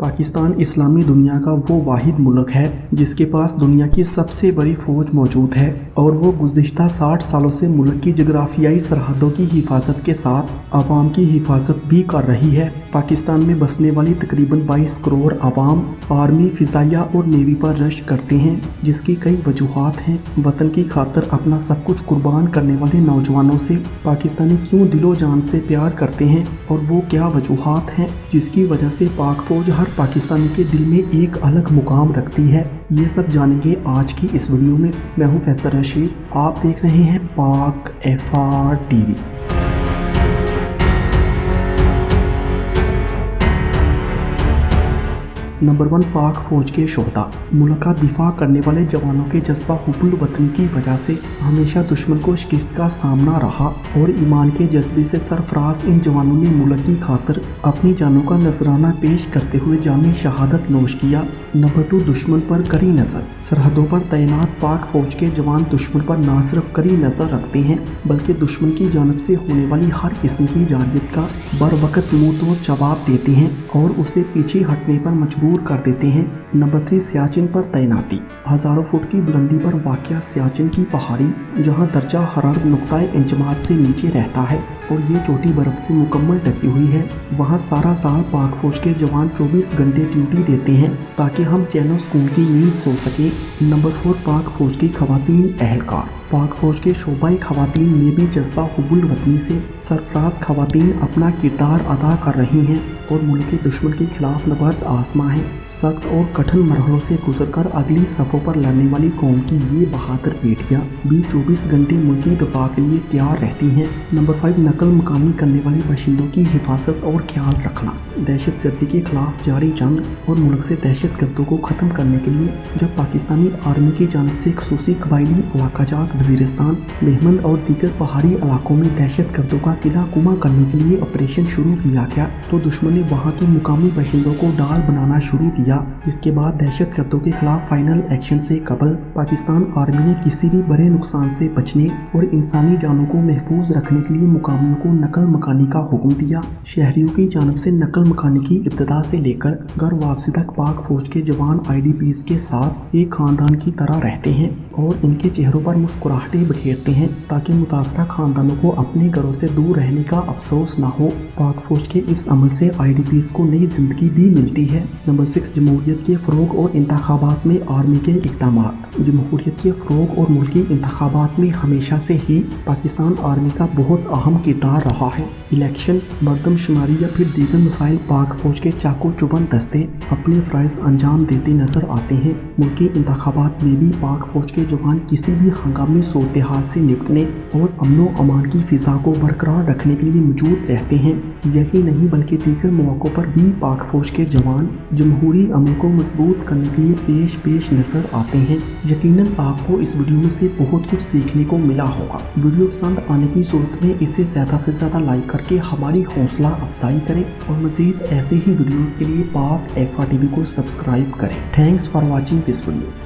पाकिस्तान इस्लामी दुनिया का वो वाहिद मुल्क है जिसके पास दुनिया की सबसे बड़ी फ़ौज मौजूद है और वो गुज़िश्ता 60 सालों से मुल्क की जगराफियाई सरहदों की हिफाजत के साथ आवाम की हिफाजत भी कर रही है। पाकिस्तान में बसने वाली तकरीबन 22 करोड़ आवाम आर्मी, फ़िज़ाइया और नेवी पर रश करते हैं, जिसकी कई वजूहात हैं। वतन की खातिर अपना सब कुछ कुर्बान करने वाले नौजवानों से पाकिस्तानी क्यों दिलो जान से प्यार करते हैं और वो क्या वजूहात हैं जिसकी वजह से पाक फ़ौज हर पाकिस्तानी के दिल में एक अलग मुकाम रखती है। ये सब जानेंगे आज की इस वीडियो में। मैं हूँ फैसल रशीद, आप देख रहे हैं पाक FR TV। नंबर 1, पाक फ़ौज के शोहदा। मुल्क का दिफा करने वाले जवानों के जज्बा हुब्बुल वतनी की वजह से हमेशा दुश्मन को शिकस्त का सामना रहा और ईमान के जज्बे से सरफराज इन जवानों ने मुल्क की खातिर अपनी जानों का नजराना पेश करते हुए जामी शहादत नोश किया। नंबर 2, दुश्मन पर कड़ी नज़र। सरहदों पर तैनात पाक फ़ौज के जवान दुश्मन पर न सिर्फ कड़ी नज़र रखते हैं बल्कि दुश्मन की जानब से होने वाली हर किस्म की जारयत का बर वक्त मुँह तोड़ जवाब देते हैं और उसे पीछे हटने पर मजबूर कर देते हैं। नंबर 3, सियाचिन पर तैनाती। हज़ारों फुट की बुलंदी पर वाक़या सियाचिन की पहाड़ी, जहां दर्जा हरारत नुक्ताए इंजमाद से नीचे रहता है और ये चोटी बर्फ से मुकम्मल ढकी हुई है। वहां सारा साल पाक फ़ौज के जवान 24 घंटे ड्यूटी देते हैं ताकि हम चैन सुकून की नींद सो सके। नंबर 4, पाक फ़ौज की खवातीन एहलकार। पाक फ़ौज के शोबाई खवातीन में भी जज्बा हुब्बुल वतनी से सरफराज खवातीन अपना किरदार अदा कर रही हैं और मुल्क के दुश्मन के खिलाफ नबर्द आसमां है। सख्त और कठिन मरहलों से गुजरकर अगली सफ़ों पर लड़ने वाली कौम की ये बहादुर बेटियां भी 24 घंटे मुल्क की दफा के लिए तैयार रहती हैं। नंबर 5, नकल मकानी करने वाले बाशिंदों की हिफाजत और ख्याल रखना। दहशत गर्दी के खिलाफ जारी जंग और मुल्क से दहशत गर्दों को ख़त्म करने के लिए जब पाकिस्तानी आर्मी की जानब से खसूसी कबायली इलाकाजात वज़ीरिस्तान, मेहमंद और दीगर पहाड़ी इलाकों में दहशत गर्दों का किला कुमा करने के लिए ऑपरेशन शुरू किया गया तो दुश्मन ने वहां के मुकामी बाशिंदों को डाल बनाना शुरू किया। इसके बाद दहशत गर्दों के खिलाफ फाइनल एक्शन से कबल पाकिस्तान आर्मी ने किसी भी बड़े नुकसान से बचने और इंसानी जानों को महफूज रखने के लिए मुकामियों को नकल मकानी का हुक्म दिया। शहरियों की जानब से नकल मकानी की इब्तिदा से लेकर घर वापसी तक पाक फ़ौज के जवान IDPs के साथ एक खानदान की तरह रहते हैं और इनके चेहरों पर मुस्कुराहटें बिखेरते हैं ताकि मुतासरा खानदानों को अपने घरों से दूर रहने का अफसोस ना हो। पाक फ़ौज के इस अमल से IDPs को नई जिंदगी भी मिलती है। नंबर 6, जमहूरियत के फ़रोग़ और इंतखाबात में आर्मी के इक़दामात। जमहूरियत के फ़रोग़ और मुल्की इंतखाबात में हमेशा से ही पाकिस्तान आर्मी का बहुत अहम किरदार रहा है। इलेक्शन, मरदमशुमारी या फिर दीगर मसाइल पाक फ़ौज के चाकू चुबन दस्ते अपने फ़राइज़ अंजाम देते नजर आते हैं। मुल्की इंतखाबात में भी पाक फ़ौज के जवान किसी भी हंगामी सूरत हाल से निपटने और अमनो अमान की फ़िज़ा को बरकरार रखने के लिए मौजूद रहते हैं। यही नहीं बल्कि दीगर मौक़ों पर भी पाक फ़ौज के जवान जमहूरी अमल को मजबूत करने के लिए पेश नज़र आते हैं। यकीनन आपको इस वीडियो में से बहुत कुछ सीखने को मिला होगा। वीडियो पसंद आने की सूरत में इसे ज़्यादा से ज़्यादा लाइक करके हमारी हौसला अफजाई करें और मज़ीद ऐसे ही वीडियोज़ के लिए पाक FR TV को सब्सक्राइब करें। Thanks for watching this video.